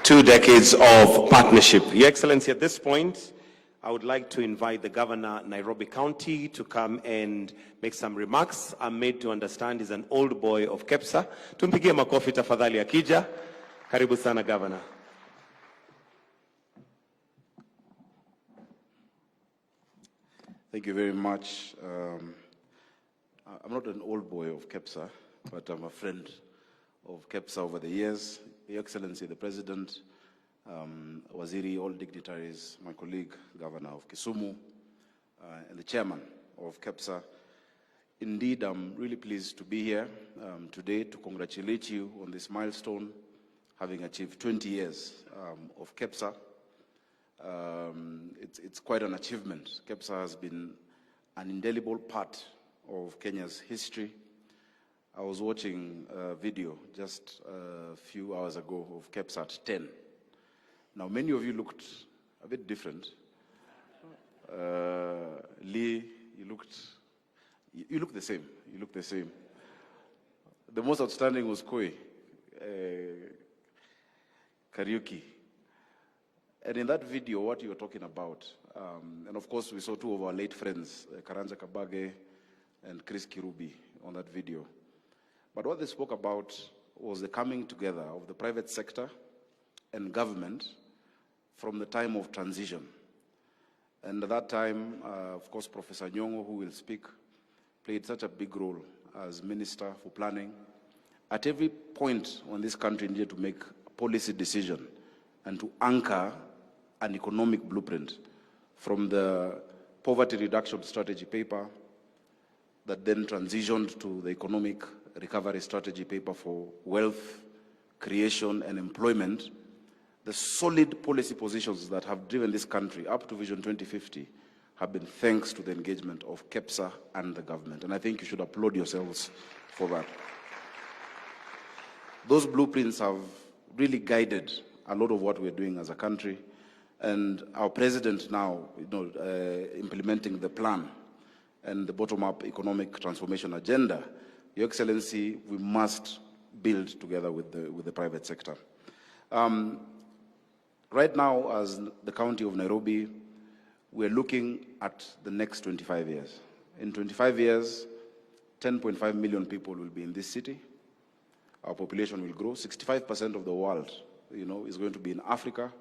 2 decades of partnership. Your Excellency, at this point, I would like to invite the Governor, Nairobi County, to come and make some remarks. I'm made to understand he's an old boy of KEPSA. Tumpigie makofi tafadhali akija. Karibu sana, Governor. Thank you very much. I'm not an old boy of KEPSA, but I'm a friend of KEPSA over the years. Your Excellency, the President, Waziri, all dignitaries, my colleague, Governor of Kisumu, and the Chairman of KEPSA. Indeed, I'm really pleased to be here today to congratulate you on this milestone, having achieved 20 years of KEPSA. It's quite an achievement. KEPSA has been an indelible part of Kenya's history. I was watching a video just a few hours ago of KEPSA at 10. Now, many of you looked a bit different. Lee, you look the same. You look the same. The most outstanding was Koi, Kariuki. And in that video, what you were talking about, and of course we saw two of our late friends, Karanja Kabage and Chris Kirubi on that video. But what they spoke about was the coming together of the private sector and government from the time of transition. And at that time, of course, Professor Nyong'o, who will speak, played such a big role as Minister for Planning. At every point when this country needed to make a policy decision and to anchor an economic blueprint, from the poverty reduction strategy paper that then transitioned to the economic recovery strategy paper for wealth creation and employment, the solid policy positions that have driven this country up to Vision 2050 have been thanks to the engagement of KEPSA and the government. And I think you should applaud yourselves for that. Those blueprints have really guided a lot of what we're doing as a country. And our president now, implementing the plan and the bottom-up economic transformation agenda, Your Excellency, we must build together with the private sector. Right now, as the county of Nairobi, we're looking at the next 25 years. In 25 years, 10.5 million people will be in this city. Our population will grow. 65% of the world, is going to be in Africa.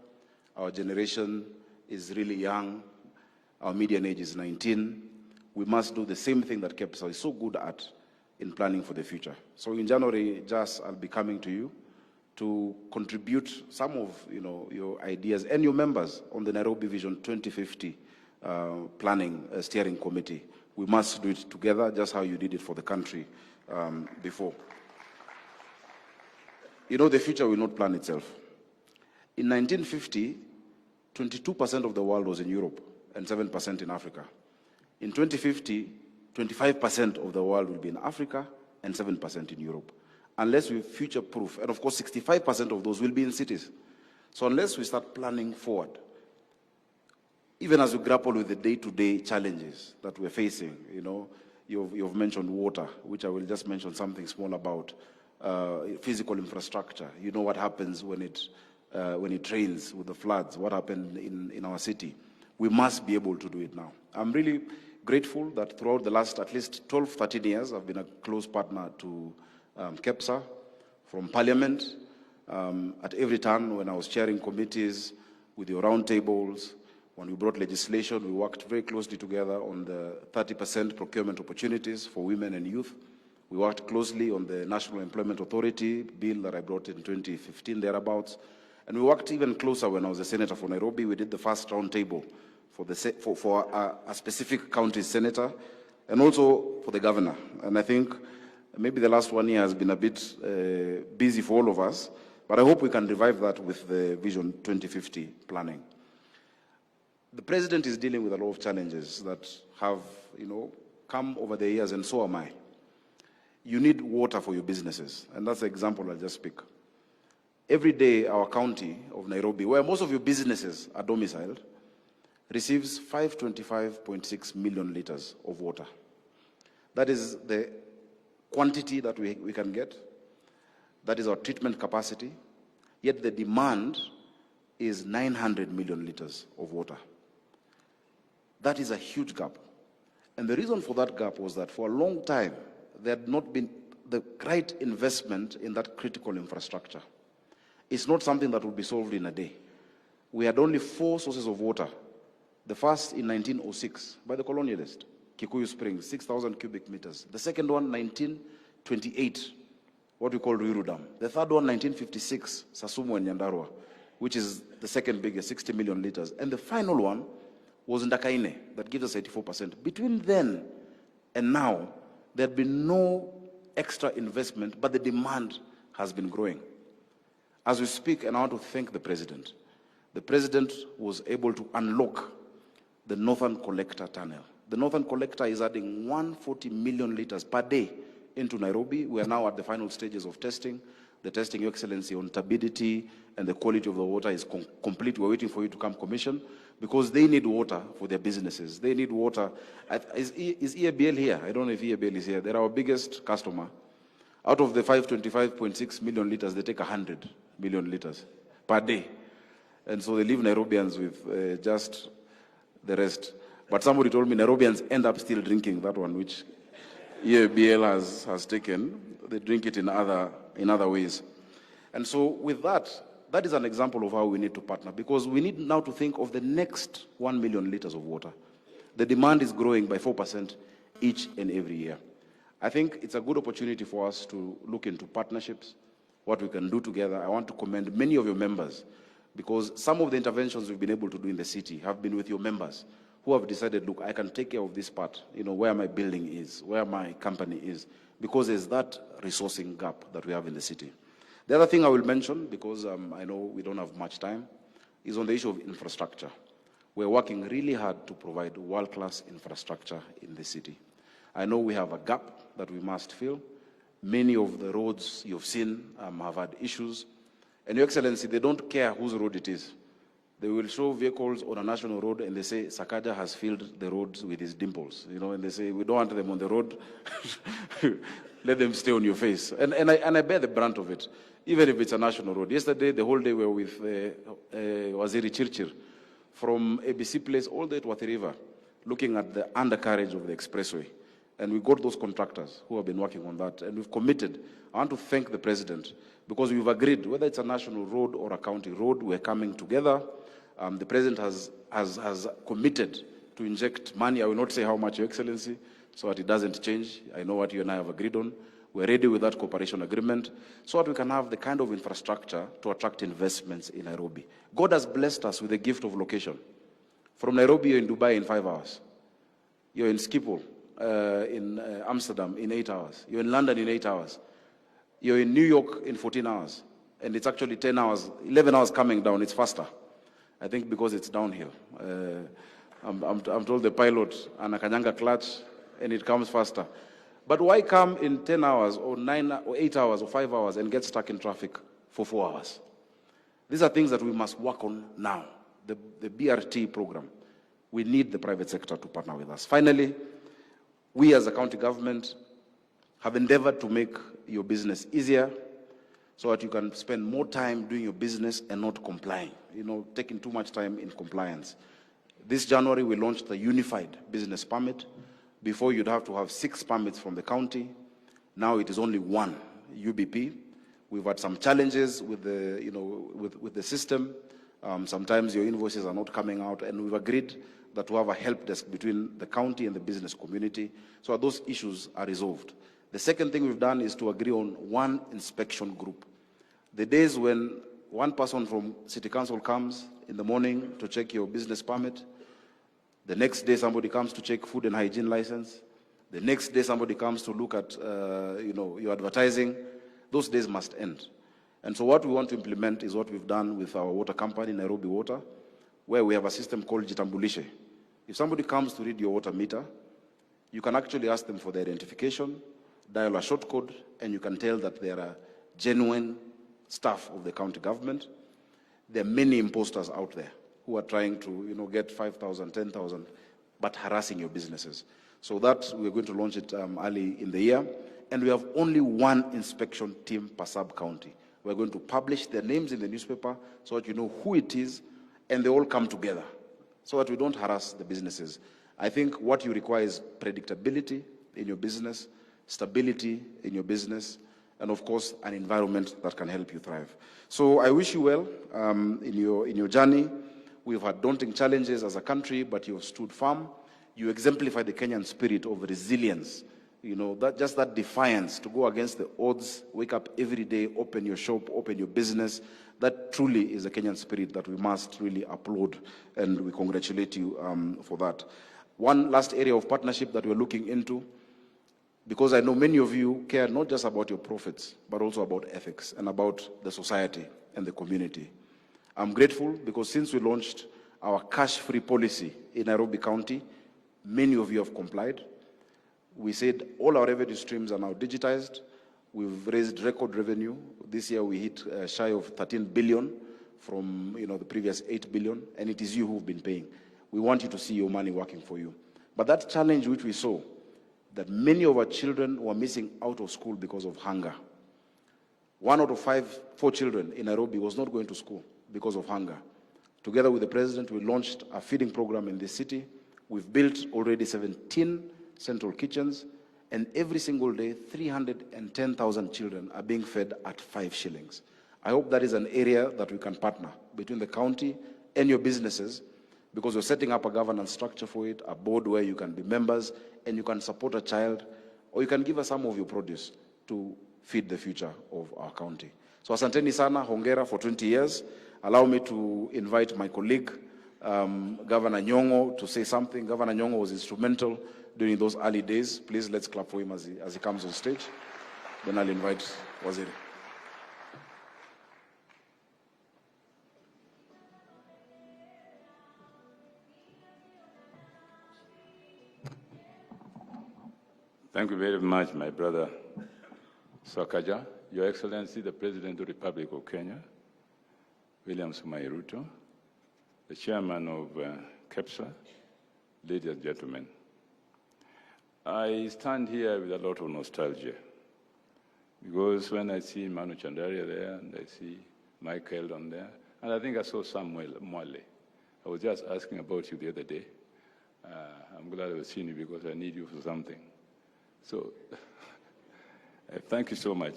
Our generation is really young. Our median age is 19. We must do the same thing that KEPSA is so good at in planning for the future. So in January, I'll be coming to you to contribute some of your ideas and your members on the Nairobi Vision 2050 planning steering committee. We must do it together, just how you did it for the country before. The future will not plan itself. In 1950, 22% of the world was in Europe and 7% in Africa. In 2050, 25% of the world will be in Africa and 7% in Europe. Unless we future-proof, and of course 65% of those will be in cities. So unless we start planning forward, even as we grapple with the day-to-day challenges that we're facing, you've mentioned water, which I will just mention something small about, physical infrastructure. You know what happens when it rains with the floods, what happened in our city. We must be able to do it now. I'm really grateful that throughout the last at least 12, 13 years, I've been a close partner to KEPSA from Parliament. At every turn when I was chairing committees with your roundtables, when we brought legislation, we worked very closely together on the 30% procurement opportunities for women and youth. We worked closely on the National Employment Authority bill that I brought in 2015, thereabouts. And we worked even closer when I was a senator for Nairobi. We did the first roundtable for a specific county senator and also for the governor. And I think maybe the last 1 year has been a bit busy for all of us, but I hope we can revive that with the Vision 2050 planning. The president is dealing with a lot of challenges that have, come over the years, and so am I. You need water for your businesses, and that's the example I'll just pick. Every day, our county of Nairobi, where most of your businesses are domiciled, receives 525.6 million liters of water. That is the quantity that we can get. That is our treatment capacity. Yet the demand is 900 million liters of water. That is a huge gap. And the reason for that gap was that for a long time, there had not been the right investment in that critical infrastructure. It's not something that will be solved in a day. We had only 4 sources of water. The first in 1906 by the colonialist, Kikuyu Springs, 6,000 cubic meters. The second one, 1928, what we call Ruto Dam. The third one, 1956, Sasumu and Nyandarua, which is the second biggest, 60 million liters. And the final one was Ndakaine, that gives us 84%. Between then and now, there had been no extra investment, but the demand has been growing. As we speak, and I want to thank the president was able to unlock the Northern Collector Tunnel. The Northern Collector is adding 140 million liters per day into Nairobi. We are now at the final stages of testing. The testing, Your Excellency, on turbidity and the quality of the water is complete. We're waiting for you to come commission because they need water for their businesses. They need water. Is EABL here? I don't know if EABL is here. They're our biggest customer. Out of the 525.6 million liters, they take 100 million liters per day. And so they leave Nairobians with just the rest. But somebody told me Nairobians end up still drinking that one, which EABL has taken. They drink it in other ways. And so with that is an example of how we need to partner, because we need now to think of the next 1 million liters of water. The demand is growing by 4% each and every year. I think it's a good opportunity for us to look into partnerships, what we can do together. I want to commend many of your members, because some of the interventions we've been able to do in the city have been with your members who have decided, look, I can take care of this part, where my building is, where my company is, because there's that resourcing gap that we have in the city. The other thing I will mention, because I know we don't have much time, is on the issue of infrastructure. We're working really hard to provide world-class infrastructure in the city. I know we have a gap that we must fill. Many of the roads you've seen have had issues. And Your Excellency, they don't care whose road it is. They will show vehicles on a national road and they say, Sakaja has filled the roads with his dimples. And they say, we don't want them on the road. Let them stay on your face. And I bear the brunt of it, even if it's a national road. Yesterday, the whole day we were with Waziri Chirchir from ABC Place all the way to Wathi River, looking at the undercarriage of the expressway. And we got those contractors who have been working on that. And we've committed. I want to thank the president, because we've agreed, whether it's a national road or a county road, we're coming together. The president has committed to inject money. I will not say how much, Your Excellency, so that it doesn't change. I know what you and I have agreed on. We're ready with that cooperation agreement so that we can have the kind of infrastructure to attract investments in Nairobi. God has blessed us with the gift of location. From Nairobi, you're in Dubai in 5 hours. You're in Schiphol, in Amsterdam in 8 hours. You're in London in 8 hours. You're in New York in 14 hours. And it's actually 10 hours, 11 hours coming down. It's faster. I think because it's downhill. I'm told the pilot anakanyanga clutch and it comes faster. But why come in 10 hours or 9 or 8 hours or 5 hours and get stuck in traffic for 4 hours? These are things that we must work on now. The BRT program. We need the private sector to partner with us. Finally, we as a county government have endeavored to make your business easier so that you can spend more time doing your business and not complying, taking too much time in compliance. This January, we launched the Unified Business Permit. Before, you'd have to have 6 permits from the county. Now it is only 1, UBP. We've had some challenges with the, with the system. Sometimes your invoices are not coming out, and we've agreed that we have a help desk between the county and the business community so that those issues are resolved. The second thing we've done is to agree on 1 inspection group. The days when 1 person from City Council comes in the morning to check your business permit, the next day somebody comes to check food and hygiene license, the next day somebody comes to look at your advertising, those days must end. And so what we want to implement is what we've done with our water company, Nairobi Water, where we have a system called Jitambulishe. If somebody comes to read your water meter, you can actually ask them for their identification, dial a short code, and you can tell that they are genuine staff of the county government. There are many imposters out there who are trying to get 5,000, 10,000, but harassing your businesses. So that we're going to launch it early in the year. And we have only 1 inspection team per sub-county. We're going to publish their names in the newspaper so that you know who it is, and they all come together so that we don't harass the businesses. I think what you require is predictability in your business, stability in your business, and of course, an environment that can help you thrive. So I wish you well in your journey. We've had daunting challenges as a country, but you have stood firm. You exemplify the Kenyan spirit of resilience. You know, just that defiance to go against the odds, wake up every day, open your shop, open your business. That truly is a Kenyan spirit that we must really applaud, and we congratulate you for that. One last area of partnership that we're looking into, because I know many of you care not just about your profits, but also about ethics and about the society and the community. I'm grateful because since we launched our cash-free policy in Nairobi County, many of you have complied. We said all our revenue streams are now digitized. We've raised record revenue. This year we hit shy of 13 billion from the previous 8 billion, and it is you who've been paying. We want you to see your money working for you. But that challenge which we saw, that many of our children were missing out of school because of hunger. 1 out of 4 children in Nairobi was not going to school because of hunger. Together with the president, we launched a feeding program in this city. We've built already 17 central kitchens, and every single day, 310,000 children are being fed at 5 shillings. I hope that is an area that we can partner between the county and your businesses, because we're setting up a governance structure for it, a board where you can be members and you can support a child, or you can give us some of your produce to feed the future of our county. So asanteni sana, hongera for 20 years. Allow me to invite my colleague, Governor Nyong'o, to say something. Governor Nyong'o was instrumental during those early days. Please, let's clap for him as he comes on stage. Then I'll invite Waziri. Thank you very much, my brother Sakaja, Your Excellency, the President of the Republic of Kenya, William Samoei Ruto, the Chairman of KEPSA, ladies and gentlemen. I stand here with a lot of nostalgia, because when I see Manu Chandaria there, and I see Michael on there, and I think I saw Samuel Mwale. I was just asking about you the other day. I'm glad I've seen you because I need you for something. So, thank you so much.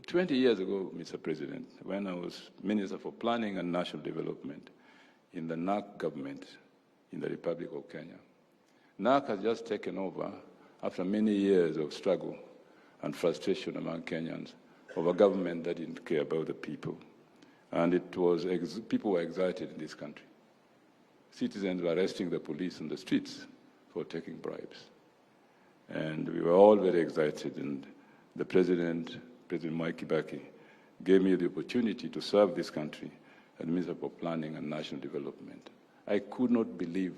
20 years ago, Mr. President, when I was Minister for Planning and National Development in the NARC government in the Republic of Kenya, NARC has just taken over after many years of struggle and frustration among Kenyans of a government that didn't care about the people. And people were excited in this country. Citizens were arresting the police on the streets for taking bribes. And we were all very excited, and the President Mwai Kibaki, gave me the opportunity to serve this country as Minister for Planning and National Development. I could not believe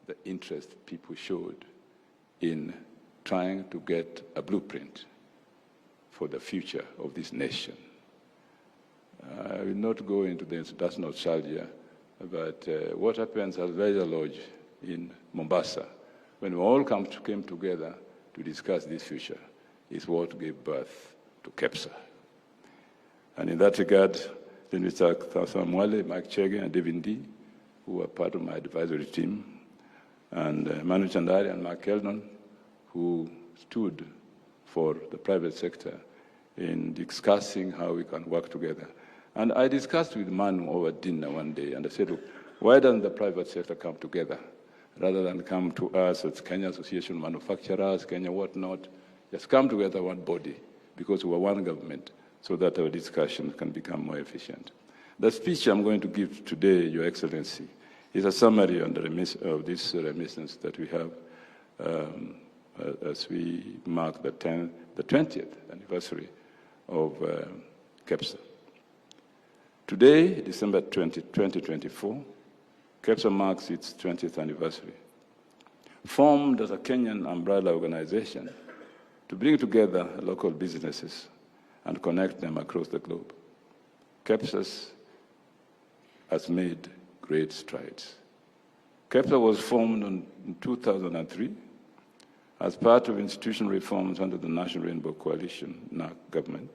the interest people showed in trying to get a blueprint for the future of this nation. I will not go into this, that's nostalgia, but what happens at Vaja Lodge in Mombasa, when we all came together to discuss this future, is what gave birth to KEPSA. And in that regard, then we thank Mwale, Mike Chege, and David D, who were part of my advisory team, and Manu Chandari and Mark Eldon, who stood for the private sector in discussing how we can work together. And I discussed with Manu over dinner one day, and I said, why doesn't the private sector come together rather than come to us as Kenya Association of Manufacturers, Kenya whatnot? Just come together one body, because we're one government, so that our discussion can become more efficient. The speech I'm going to give today, Your Excellency, is a summary on of this reminiscence that we have as we mark the 20th anniversary of KEPSA. Today, December 2024, KEPSA marks its 20th anniversary. Formed as a Kenyan umbrella organization to bring together local businesses and connect them across the globe, KEPSA has made great strides. KEPSA was formed in 2003 as part of institutional reforms under the National Rainbow Coalition, NARC government,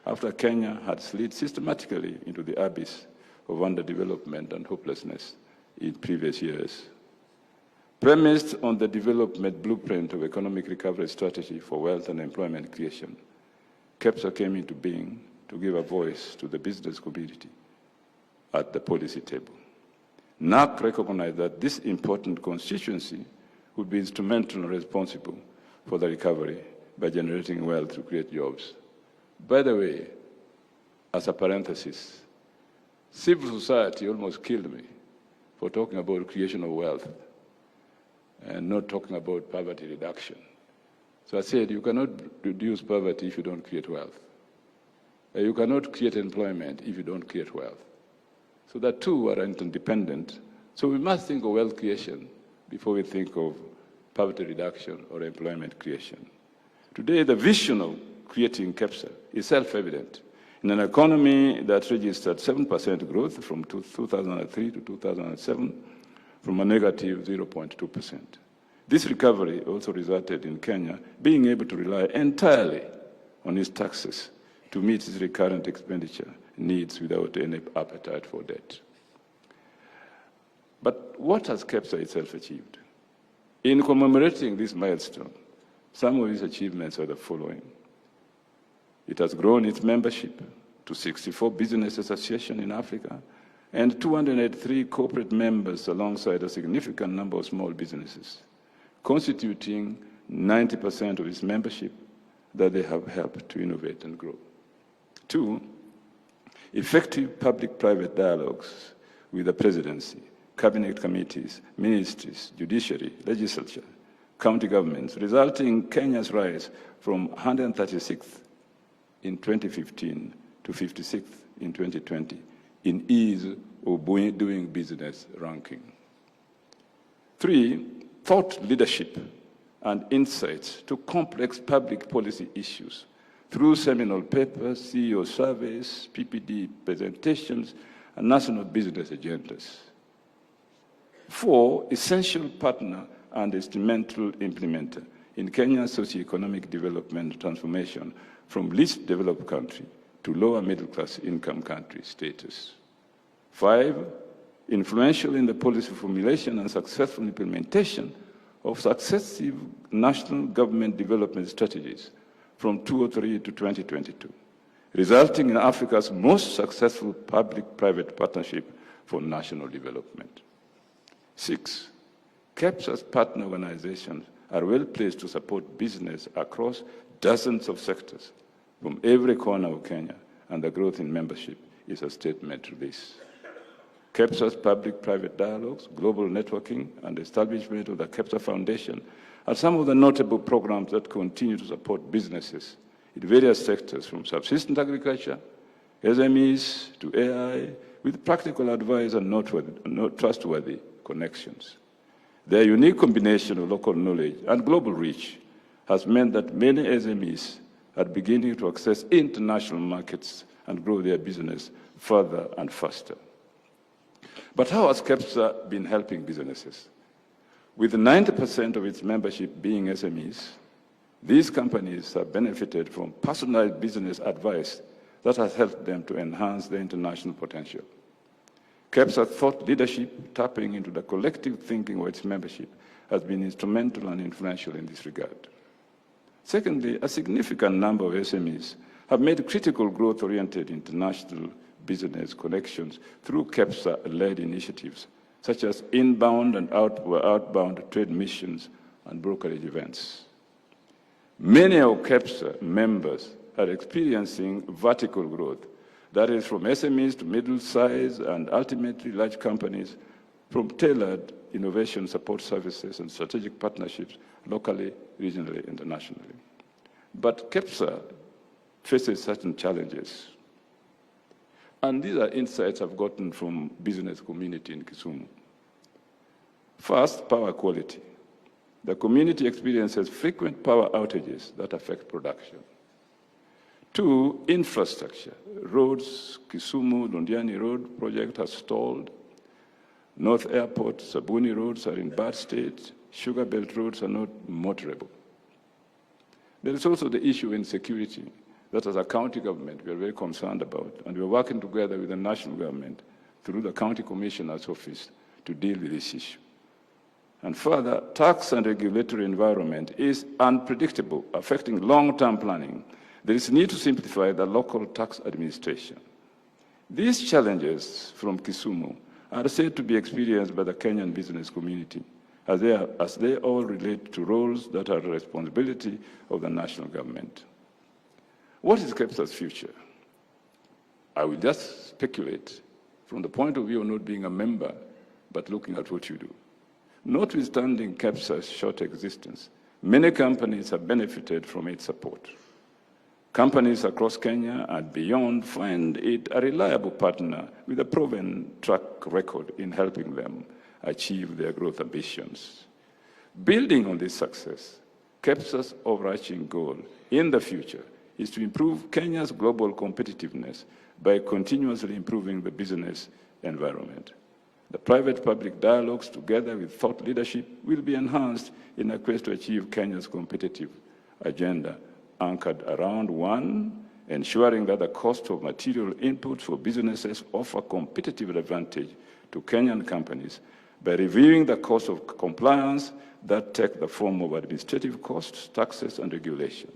after Kenya had slid systematically into the abyss of underdevelopment and hopelessness in previous years. Premised on the development blueprint of economic recovery strategy for wealth and employment creation, KEPSA came into being to give a voice to the business community at the policy table. NAC recognized that this important constituency would be instrumental and responsible for the recovery by generating wealth to create jobs. By the way, as a parenthesis, civil society almost killed me for talking about creation of wealth and not talking about poverty reduction. So I said, you cannot reduce poverty if you don't create wealth. You cannot create employment if you don't create wealth. So the two are interdependent. So we must think of wealth creation before we think of poverty reduction or employment creation. Today, the vision of creating KEPSA is self-evident. In an economy that registered 7% growth from 2003 to 2007, from a negative 0.2%. This recovery also resulted in Kenya being able to rely entirely on its taxes to meet its recurrent expenditure needs without any appetite for debt. But what has KEPSA itself achieved? In commemorating this milestone, some of its achievements are the following. It has grown its membership to 64 business associations in Africa and 283 corporate members alongside a significant number of small businesses, constituting 90% of its membership that they have helped to innovate and grow. 2, effective public-private dialogues with the presidency, cabinet committees, ministries, judiciary, legislature, county governments, resulting in Kenya's rise from 136th in 2015 to 56th in 2020 in ease of doing business ranking. 3, thought leadership and insights to complex public policy issues through seminal papers, CEO surveys, PPD presentations, and national business agendas. 4, essential partner and instrumental implementer in Kenya's socioeconomic development transformation from least developed country to lower middle-class income country status. 5, influential in the policy formulation and successful implementation of successive national government development strategies from 2003 to 2022, resulting in Africa's most successful public-private partnership for national development. 6, KEPSA's partner organizations are well placed to support business across dozens of sectors from every corner of Kenya, and the growth in membership is a statement to this. KEPSA's public-private dialogues, global networking, and establishment of the KEPSA Foundation are some of the notable programs that continue to support businesses in various sectors, from subsistence agriculture, SMEs, to AI, with practical advice and trustworthy connections. Their unique combination of local knowledge and global reach has meant that many SMEs are beginning to access international markets and grow their business further and faster. But how has KEPSA been helping businesses? With 90% of its membership being SMEs, these companies have benefited from personalized business advice that has helped them to enhance their international potential. KEPSA thought leadership, tapping into the collective thinking of its membership, has been instrumental and influential in this regard. Secondly, a significant number of SMEs have made critical growth-oriented international business connections through KEPSA-led initiatives, such as inbound and outbound trade missions and brokerage events. Many of KEPSA members are experiencing vertical growth, that is, from SMEs to middle-sized and ultimately large companies, from tailored innovation support services and strategic partnerships locally, regionally, and nationally. But KEPSA faces certain challenges. And these are insights I've gotten from business community in Kisumu. First, power quality. The community experiences frequent power outages that affect production. 2, infrastructure. Roads, Kisumu, Londiani Road project has stalled. North Airport, Sabuni roads are in bad state. Sugar Belt roads are not motorable. There is also the issue of insecurity that as a county government we are very concerned about, and we're working together with the national government through the County Commissioner's Office to deal with this issue. And further, tax and regulatory environment is unpredictable, affecting long-term planning. There is a need to simplify the local tax administration. These challenges from Kisumu are said to be experienced by the Kenyan business community, as they all relate to roles that are the responsibility of the national government. What is KEPSA's future? I will just speculate from the point of view of not being a member, but looking at what you do. Notwithstanding KEPSA's short existence, many companies have benefited from its support. Companies across Kenya and beyond find it a reliable partner with a proven track record in helping them achieve their growth ambitions. Building on this success, KEPSA's overarching goal in the future is to improve Kenya's global competitiveness by continuously improving the business environment. The private-public dialogues, together with thought leadership, will be enhanced in a quest to achieve Kenya's competitive agenda, anchored around one, ensuring that the cost of material inputs for businesses offer competitive advantage to Kenyan companies by reviewing the cost of compliance that take the form of administrative costs, taxes, and regulation.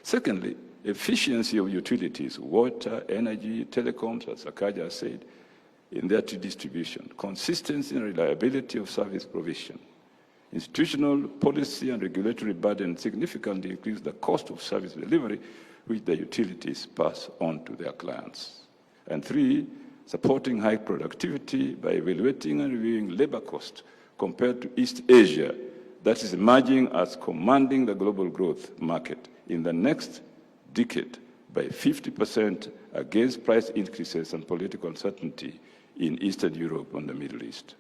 Secondly, efficiency of utilities, water, energy, telecoms, as Sakaja said, in their distribution, consistency and reliability of service provision. Institutional, policy, and regulatory burden significantly increase the cost of service delivery, which the utilities pass on to their clients. And three, supporting high productivity by evaluating and reviewing labor costs compared to East Asia, that is emerging as commanding the global growth market in the next decade by 50% against price increases and political uncertainty in Eastern Europe and the Middle East.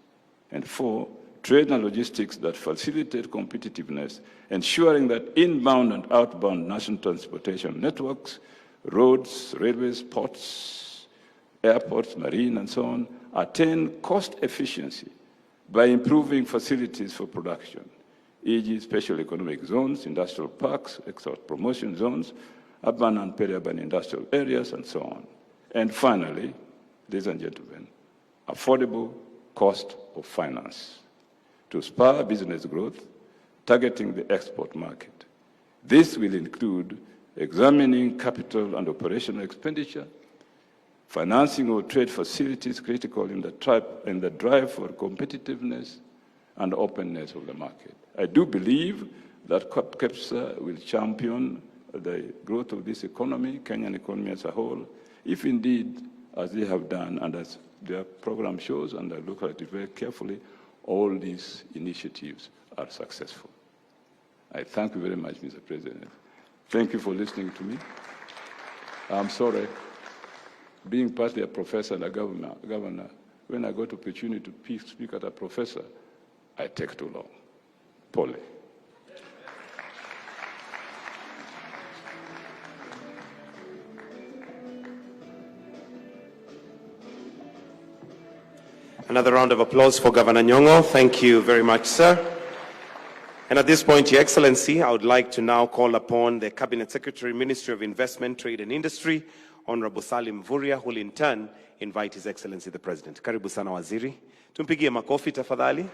And four, trade and logistics that facilitate competitiveness, ensuring that inbound and outbound national transportation networks, roads, railways, ports, airports, marine, and so on, attain cost efficiency by improving facilities for production, e.g. special economic zones, industrial parks, export promotion zones, urban and peri-urban industrial areas, and so on. And finally, ladies and gentlemen, affordable cost of finance to spur business growth, targeting the export market. This will include examining capital and operational expenditure, financing of trade facilities critical in the drive for competitiveness and openness of the market. I do believe that KEPSA will champion the growth of this economy, Kenyan economy as a whole, if indeed, as they have done and as their program shows, and I look at it very carefully, all these initiatives are successful. I thank you very much, Mr. President. Thank you for listening to me. I'm sorry, being partly a professor and a governor, when I got opportunity to speak at a professor, I take too long. Pole. Another round of applause for Governor Nyong'o. Thank you very much, sir. And at this point, Your Excellency, I would like to now call upon the Cabinet Secretary, Ministry of Investment, Trade and Industry, Honorable Salim Mvurya, who will in turn invite His Excellency the President. Karibu sana waziri. Tumpigie makofi tafadhali.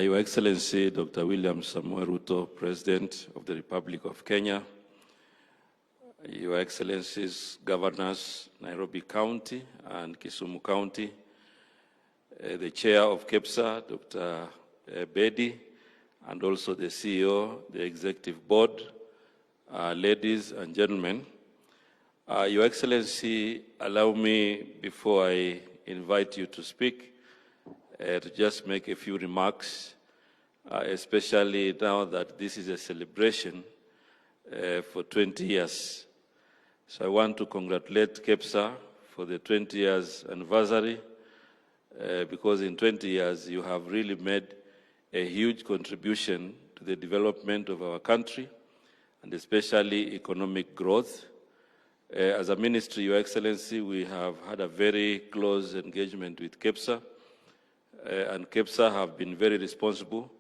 Your Excellency, Dr. William Samoei Ruto, President of the Republic of Kenya, Your Excellencies, Governors, Nairobi County and Kisumu County, the Chair of KEPSA, Dr. Bedi, and also the CEO, the Executive Board, ladies and gentlemen. Your Excellency, allow me, before I invite you to speak, to just make a few remarks, especially now that this is a celebration for 20 years. So I want to congratulate KEPSA for the 20 years anniversary, because in 20 years you have really made a huge contribution to the development of our country, and especially economic growth. As a ministry, Your Excellency, we have had a very close engagement with KEPSA. and KEPSA have been very responsible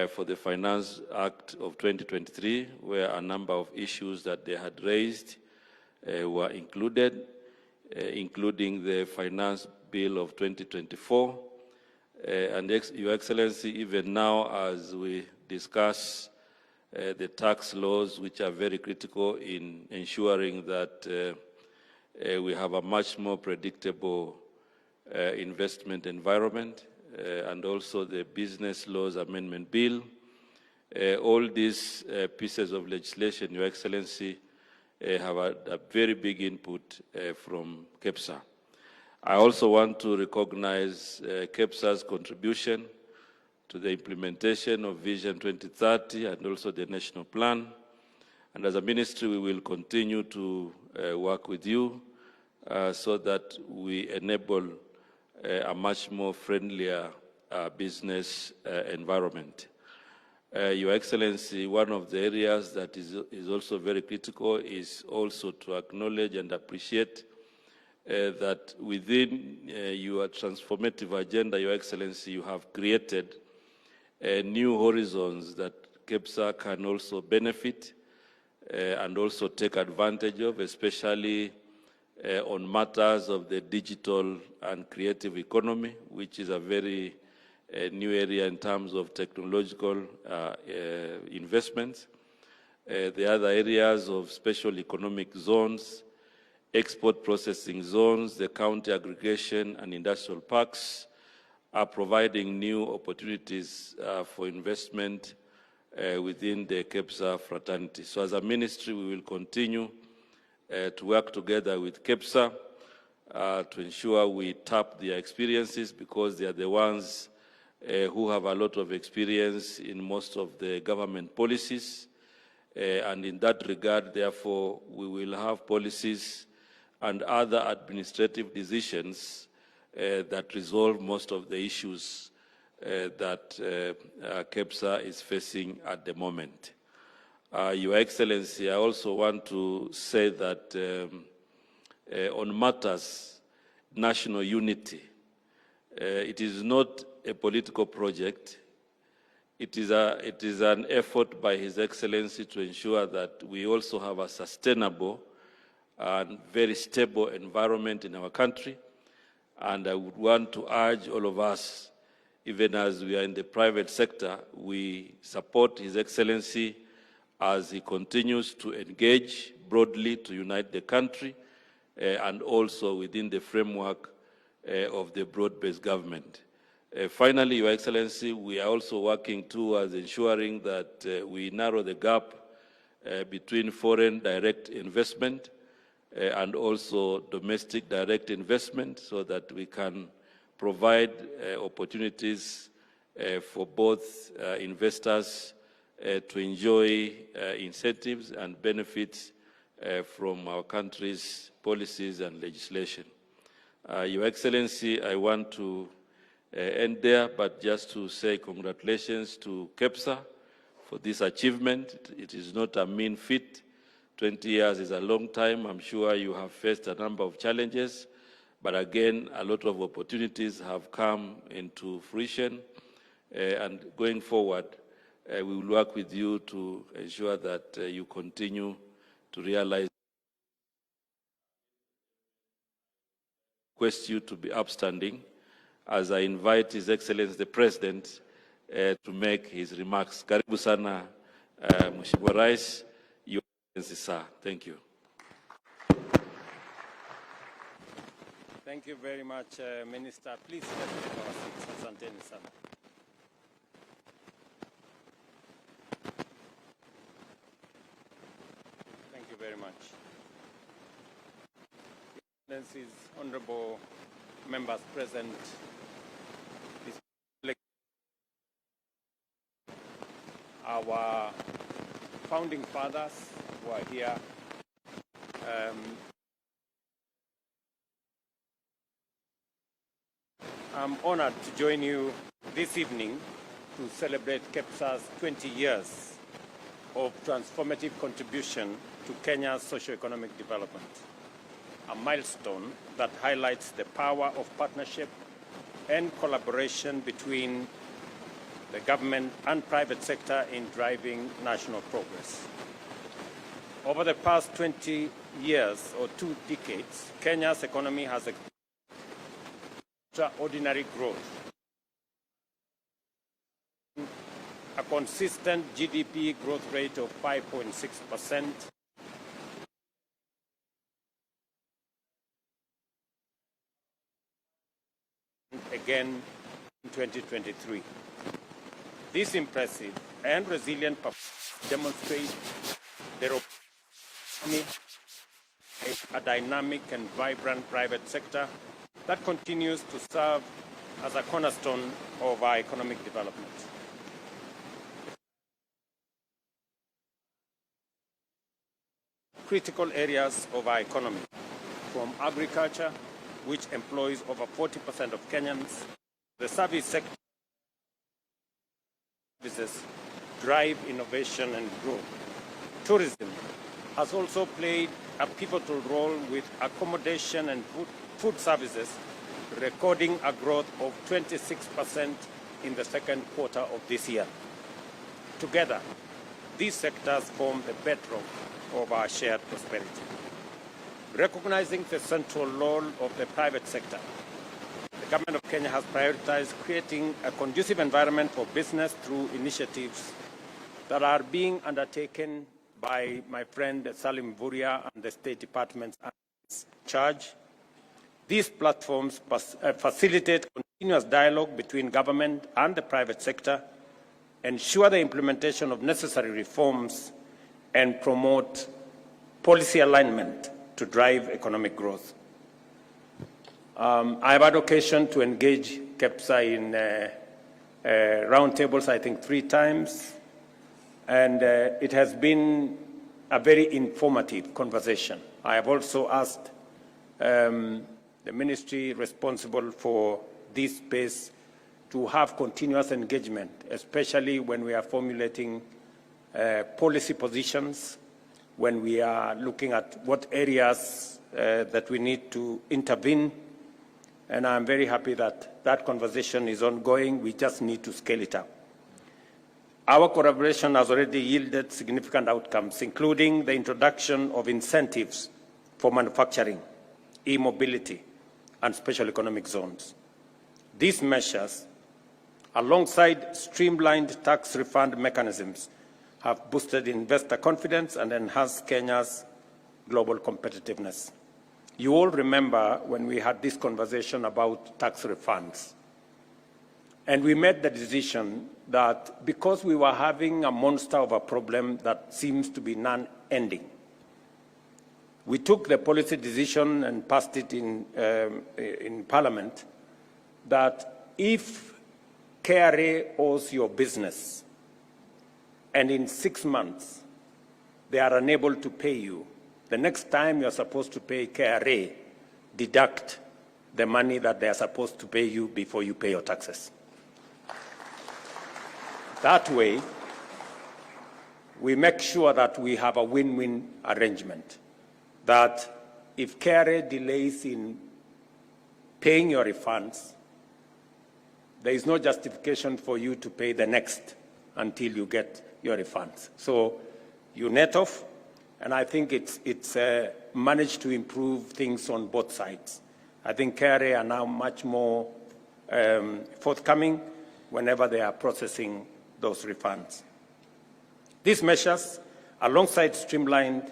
for the Finance Act of 2023, where a number of issues that they had raised were included, including the Finance Bill of 2024. And Your Excellency, even now as we discuss the tax laws, which are very critical in ensuring that we have a much more predictable investment environment, and also the Business Laws Amendment Bill. All these pieces of legislation, Your Excellency, have a very big input from KEPSA. I also want to recognize KEPSA's contribution to the implementation of Vision 2030 and also the National Plan. And as a ministry, we will continue to work with you so that we enable a much more friendlier business environment. Your Excellency, one of the areas that is also very critical is also to acknowledge and appreciate that within your transformative agenda, Your Excellency, you have created new horizons that KEPSA can also benefit and also take advantage of, especially on matters of the digital and creative economy, which is a very new area in terms of technological investments. The other areas of special economic zones, export processing zones, the county aggregation and industrial parks are providing new opportunities for investment within the KEPSA fraternity. So as a ministry, we will continue to work together with KEPSA to ensure we tap their experiences, because they are the ones who have a lot of experience in most of the government policies. And in that regard, therefore, we will have policies and other administrative decisions that resolve most of the issues that KEPSA is facing at the moment. Your Excellency, I also want to say that on matters national unity, it is not a political project. It is an effort by His Excellency to ensure that we also have a sustainable and very stable environment in our country. And I would want to urge all of us, even as we are in the private sector, we support His Excellency as he continues to engage broadly to unite the country and also within the framework of the broad-based government. Finally, Your Excellency, we are also working towards ensuring that we narrow the gap between foreign direct investment and also domestic direct investment, so that we can provide opportunities for both investors to enjoy incentives and benefits from our country's policies and legislation. Your Excellency, I want to end there, but just to say congratulations to KEPSA for this achievement. It is not a mean feat. 20 years is a long time. I'm sure you have faced a number of challenges, but again, a lot of opportunities have come into fruition. And going forward, we will work with you to ensure that you continue to realize. Request you to be upstanding as I invite His Excellency the President to make his remarks. Karibu sana, Mheshimiwa Rais, Your Excellency, sir. Thank you. Thank you very much, Minister. Please let's take our seats. Asanteni sana. Thank you very much. Excellencies, honorable members present, our founding fathers who are here, I'm honored to join you this evening to celebrate KEPSA's 20 years of transformative contribution to Kenya's socio-economic development, a milestone that highlights the power of partnership and collaboration between the government and private sector in driving national progress. Over the past 20 years or 2 decades, Kenya's economy has experienced extraordinary growth. A consistent GDP growth rate of 5.6%, again in 2023. This impressive and resilient performance demonstrates the economy, a dynamic and vibrant private sector that continues to serve as a cornerstone of our economic development. Critical areas of our economy, from agriculture, which employs over 40% of Kenyans, the service sector, services drive innovation and growth. Tourism has also played a pivotal role, with accommodation and food services recording a growth of 26% in the second quarter of this year. Together, these sectors form the bedrock of our shared prosperity. Recognizing the central role of the private sector, the government of Kenya has prioritized creating a conducive environment for business through initiatives that are being undertaken by my friend Salim Vuria and the State Department's charge. These platforms facilitate continuous dialogue between government and the private sector, ensure the implementation of necessary reforms, and promote policy alignment to drive economic growth. I have had occasion to engage KEPSA in roundtables, I think 3 times, and it has been a very informative conversation. I have also asked the ministry responsible for this space to have continuous engagement, especially when we are formulating policy positions, when we are looking at what areas that we need to intervene. And I'm very happy that that conversation is ongoing. We just need to scale it up. Our collaboration has already yielded significant outcomes, including the introduction of incentives for manufacturing, e-mobility, and special economic zones. These measures, alongside streamlined tax refund mechanisms, have boosted investor confidence and enhanced Kenya's global competitiveness. You all remember when we had this conversation about tax refunds. And we made the decision that because we were having a monster of a problem that seems to be non-ending, we took the policy decision and passed it in Parliament that if KRA owes your business and in 6 months they are unable to pay you, the next time you're supposed to pay KRA, deduct the money that they are supposed to pay you before you pay your taxes. That way, we make sure that we have a win-win arrangement, that if KRA delays in paying your refunds, there is no justification for you to pay the next until you get your refunds. So you net off, and I think it's managed to improve things on both sides. I think KRA are now much more forthcoming whenever they are processing those refunds. These measures, alongside streamlined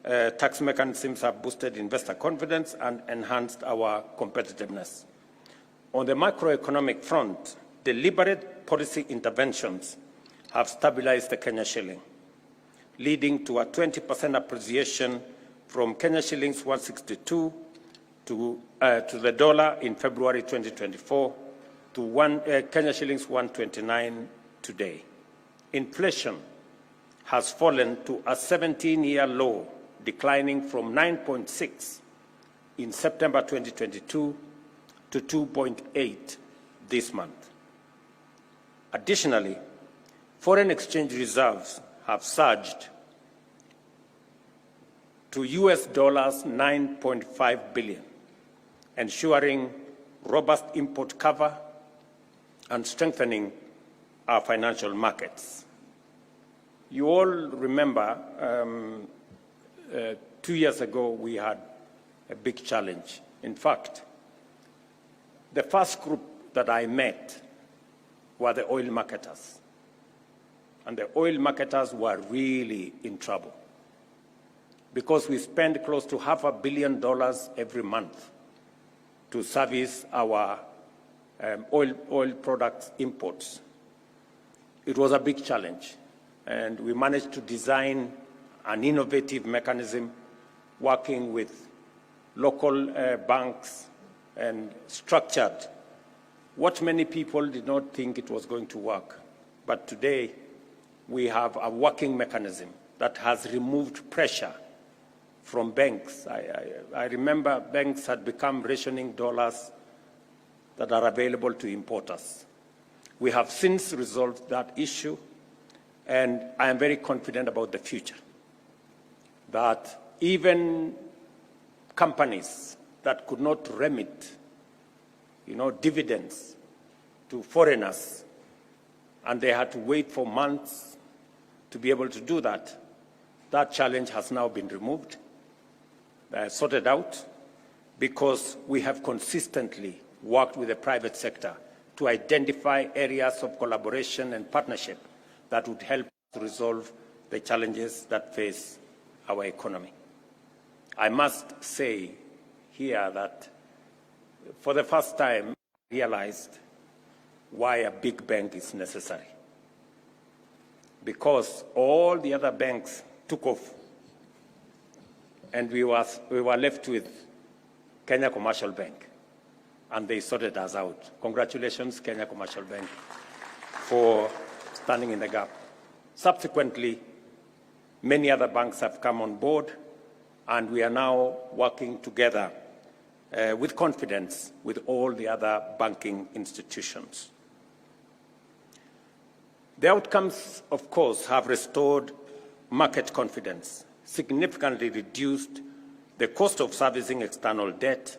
tax mechanisms, have boosted investor confidence and enhanced our competitiveness. On the macroeconomic front, deliberate policy interventions have stabilized the Kenya shilling, leading to a 20% appreciation from Kenya shillings 162 to the dollar in February 2024 to Kenya shillings 129 today. Inflation has fallen to a 17-year low, declining from 9.6 in September 2022 to 2.8 this month. Additionally, foreign exchange reserves have surged to US $9.5 billion, ensuring robust import cover, and strengthening our financial markets. You all remember 2 years ago we had a big challenge. In fact, the first group that I met were the oil marketers. And the oil marketers were really in trouble because we spend close to $500 million every month to service our oil products imports. It was a big challenge, and we managed to design an innovative mechanism working with local banks and structured what many people did not think it was going to work. But today, we have a working mechanism that has removed pressure from banks. I remember banks had become rationing dollars that are available to importers. We have since resolved that issue, and I am very confident about the future, that even companies that could not remit dividends to foreigners, and they had to wait for months to be able to do that, that challenge has now been removed, sorted out, because we have consistently worked with the private sector to identify areas of collaboration and partnership that would help to resolve the challenges that face our economy. I must say here that for the first time, I realized why a big bank is necessary. Because all the other banks took off, and we were left with Kenya Commercial Bank, and they sorted us out. Congratulations, Kenya Commercial Bank, for standing in the gap. Subsequently, many other banks have come on board, and we are now working together with confidence with all the other banking institutions. The outcomes, of course, have restored market confidence, significantly reduced the cost of servicing external debt,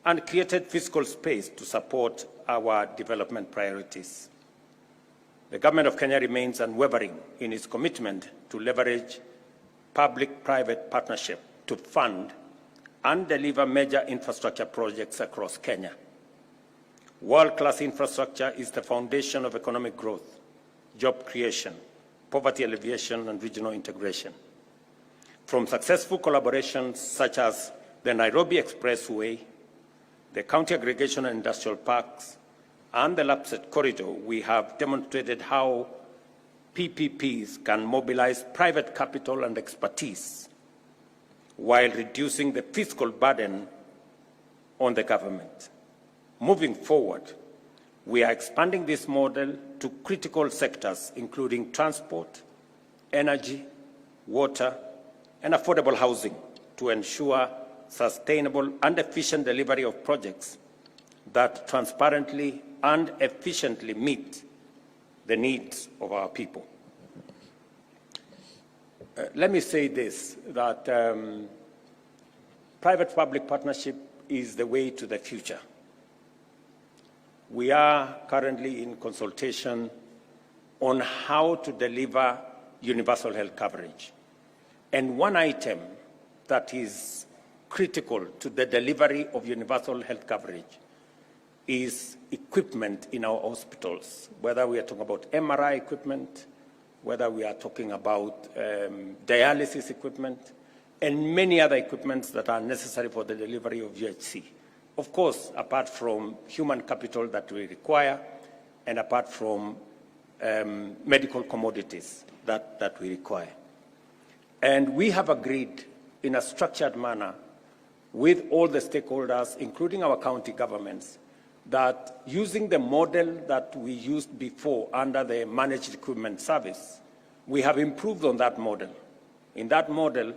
and created fiscal space to support our development priorities. The Government of Kenya remains unwavering in its commitment to leverage public-private partnership to fund and deliver major infrastructure projects across Kenya. World-class infrastructure is the foundation of economic growth, job creation, poverty alleviation, and regional integration. From successful collaborations such as the Nairobi Expressway, the County Aggregation and Industrial Parks, and the Lapsset Corridor, we have demonstrated how PPPs can mobilize private capital and expertise while reducing the fiscal burden on the government. Moving forward, we are expanding this model to critical sectors, including transport, energy, water, and affordable housing, to ensure sustainable and efficient delivery of projects that transparently and efficiently meet the needs of our people. Let me say this, that private-public partnership is the way to the future. We are currently in consultation on how to deliver universal health coverage. And one item that is critical to the delivery of universal health coverage is equipment in our hospitals, whether we are talking about MRI equipment, whether we are talking about dialysis equipment, and many other equipments that are necessary for the delivery of UHC. Of course, apart from human capital that we require, and apart from medical commodities that we require. And we have agreed in a structured manner with all the stakeholders, including our county governments, that using the model that we used before under the managed equipment service, we have improved on that model. In that model,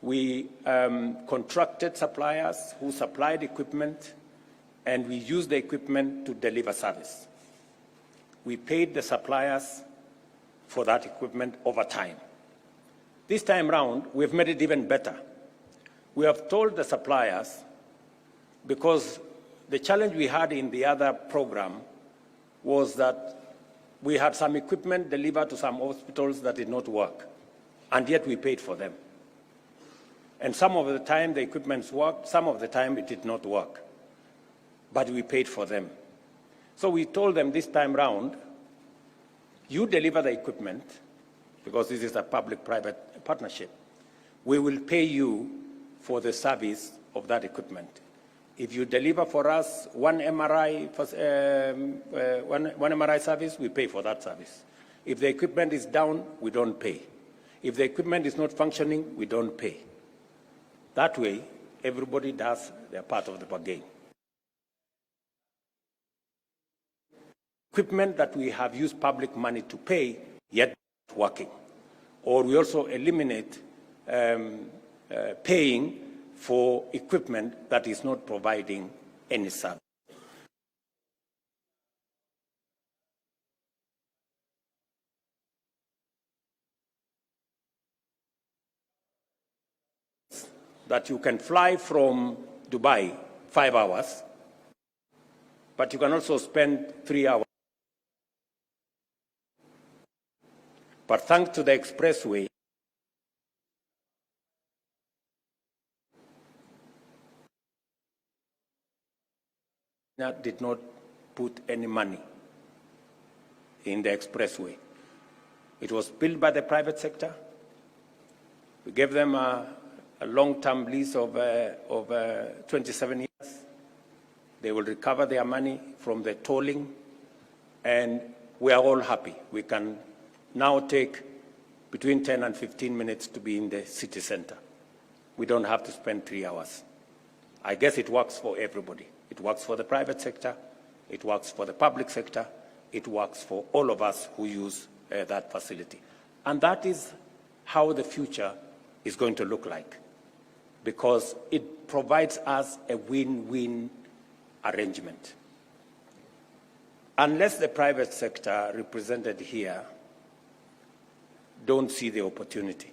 we contracted suppliers who supplied equipment, and we used the equipment to deliver service. We paid the suppliers for that equipment over time. This time round, we've made it even better. We have told the suppliers, because the challenge we had in the other program was that we had some equipment delivered to some hospitals that did not work, and yet we paid for them. And some of the time the equipment worked, some of the time it did not work, but we paid for them. So we told them this time round, you deliver the equipment, because this is a public-private partnership. We will pay you for the service of that equipment. If you deliver for us one MRI service, we pay for that service. If the equipment is down, we don't pay. If the equipment is not functioning, we don't pay. That way, everybody does their part of the bargain. Equipment that we have used public money to pay, yet not working. Or we also eliminate paying for equipment that is not providing any service. That you can fly from Dubai 5 hours, but you can also spend 3 hours. But thanks to the expressway, did not put any money in the expressway. It was built by the private sector. We gave them a long-term lease of 27 years. They will recover their money from the tolling, and we are all happy. We can now take between 10 and 15 minutes to be in the city center. We don't have to spend 3 hours. I guess it works for everybody. It works for the private sector, it works for the public sector, it works for all of us who use that facility. And that is how the future is going to look like, because it provides us a win-win arrangement. Unless the private sector represented here don't see the opportunity.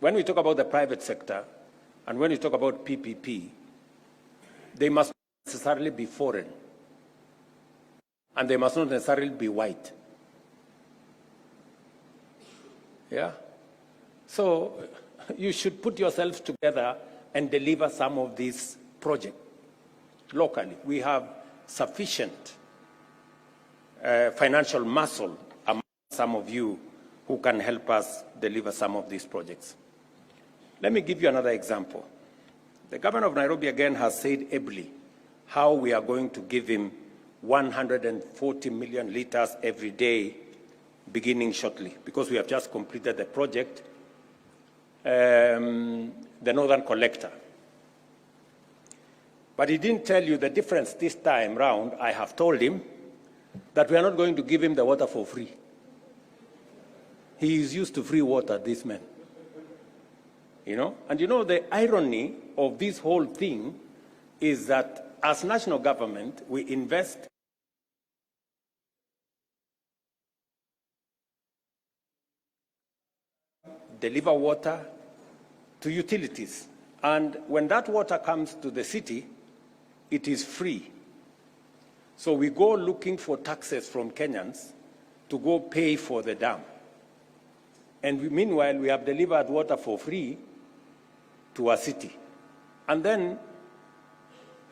When we talk about the private sector, and when we talk about PPP, they must not necessarily be foreign, and they must not necessarily be white. Yeah? So you should put yourselves together and deliver some of these projects locally. We have sufficient financial muscle among some of you who can help us deliver some of these projects. Let me give you another example. The governor of Nairobi again has said ably how we are going to give him 140 million liters every day beginning shortly, because we have just completed the project, the Northern Collector. But he didn't tell you the difference this time round. I have told him that we are not going to give him the water for free. He is used to free water, this man. You know? And you know, the irony of this whole thing is that as national government, we invest deliver water to utilities. And when that water comes to the city, it is free. So we go looking for taxes from Kenyans to go pay for the dam. And meanwhile, we have delivered water for free to our city. And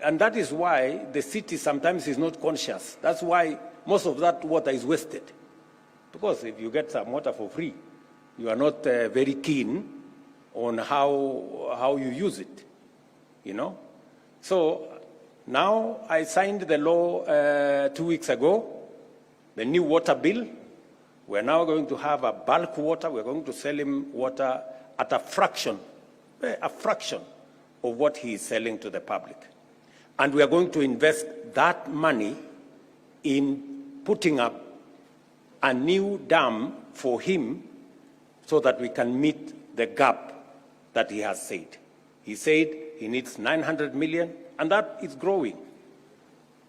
that is why the city sometimes is not conscious. That's why most of that water is wasted. Because if you get some water for free, you are not very keen on how you use it, you know? So now I signed the law 2 weeks ago, the new water bill. We're now going to have a bulk water. We're going to sell him water at a fraction of what he is selling to the public. And we are going to invest that money in putting up a new dam for him so that we can meet the gap that he has said. He said he needs 900 million, and that is growing.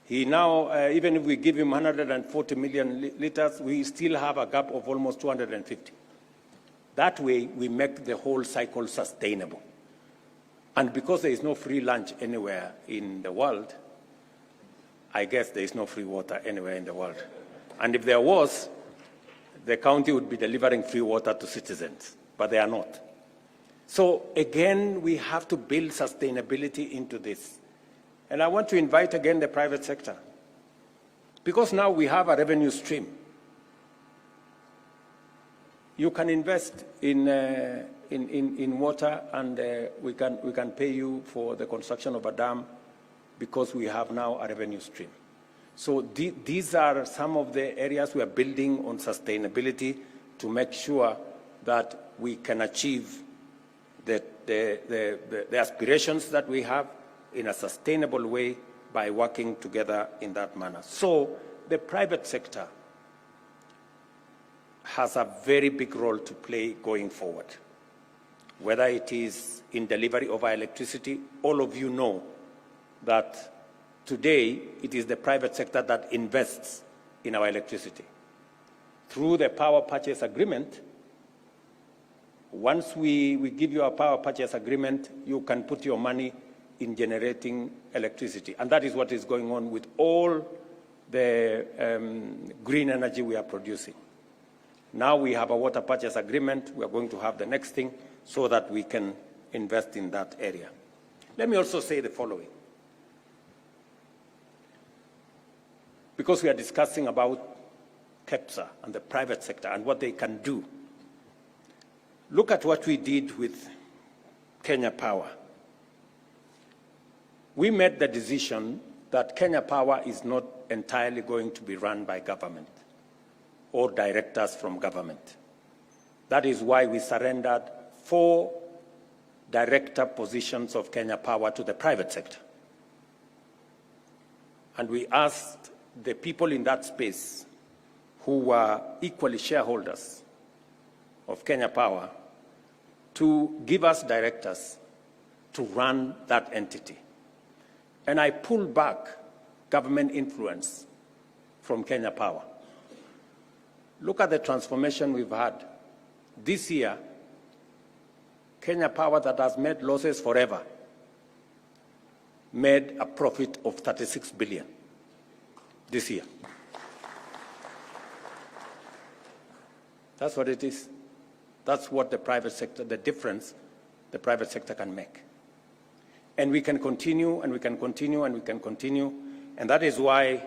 He now, even if we give him 140 million liters, we still have a gap of almost 250. That way, we make the whole cycle sustainable. And because there is no free lunch anywhere in the world, I guess there is no free water anywhere in the world. And if there was, the county would be delivering free water to citizens, but they are not. So again, we have to build sustainability into this. And I want to invite again the private sector, because now we have a revenue stream. You can invest in water, and we can pay you for the construction of a dam, because we have now a revenue stream. So these are some of the areas we are building on sustainability to make sure that we can achieve the aspirations that we have in a sustainable way by working together in that manner. So the private sector has a very big role to play going forward. Whether it is in delivery of our electricity, all of you know that today, it is the private sector that invests in our electricity. Through the power purchase agreement, once we give you a power purchase agreement, you can put your money in generating electricity. And that is what is going on with all the green energy we are producing. Now we have a water purchase agreement. We are going to have the next thing so that we can invest in that area. Let me also say the following. Because we are discussing about KEPSA and the private sector and what they can do. Look at what we did with Kenya Power. We made the decision that Kenya Power is not entirely going to be run by government or directors from government. That is why we surrendered 4 director positions of Kenya Power to the private sector. And we asked the people in that space who were equally shareholders of Kenya Power to give us directors to run that entity. And I pulled back government influence from Kenya Power. Look at the transformation we've had. This year, Kenya Power, that has made losses forever, made a profit of 36 billion. This year. That's what it is. That's what the private sector, the difference the private sector can make. And we can continue, and we can continue, and we can continue. And that is why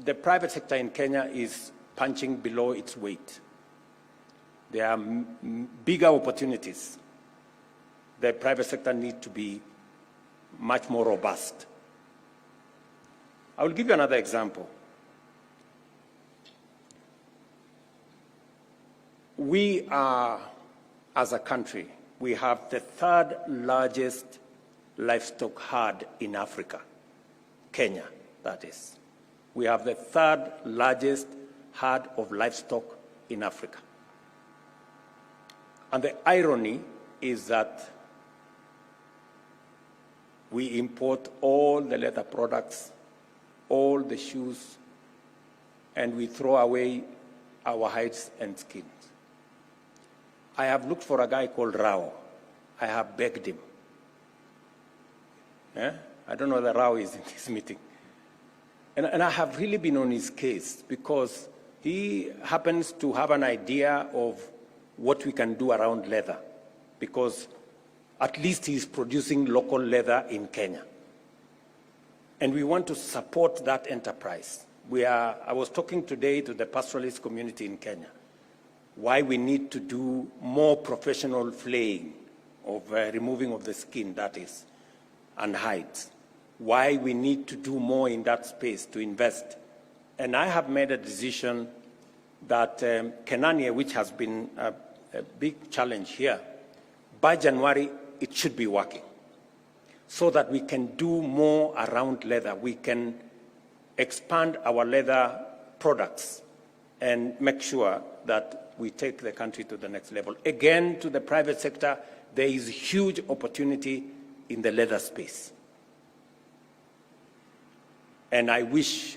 the private sector in Kenya is punching below its weight. There are bigger opportunities. The private sector needs to be much more robust. I will give you another example. We are, as a country, we have the 3rd largest livestock herd in Africa, Kenya, that is. We have the 3rd largest herd of livestock in Africa. And the irony is that we import all the leather products, all the shoes, and we throw away our hides and skins. I have looked for a guy called Rao. I have begged him. I don't know whether Rao is in this meeting. And I have really been on his case because he happens to have an idea of what we can do around leather, because at least he's producing local leather in Kenya. And we want to support that enterprise. I was talking today to the pastoralist community in Kenya, why we need to do more professional flaying of removing of the skin, that is, and hides. Why we need to do more in that space to invest. And I have made a decision that Kenania, which has been a big challenge here, by January, it should be working, so that we can do more around leather. We can expand our leather products and make sure that we take the country to the next level. Again, to the private sector, there is huge opportunity in the leather space. And I wish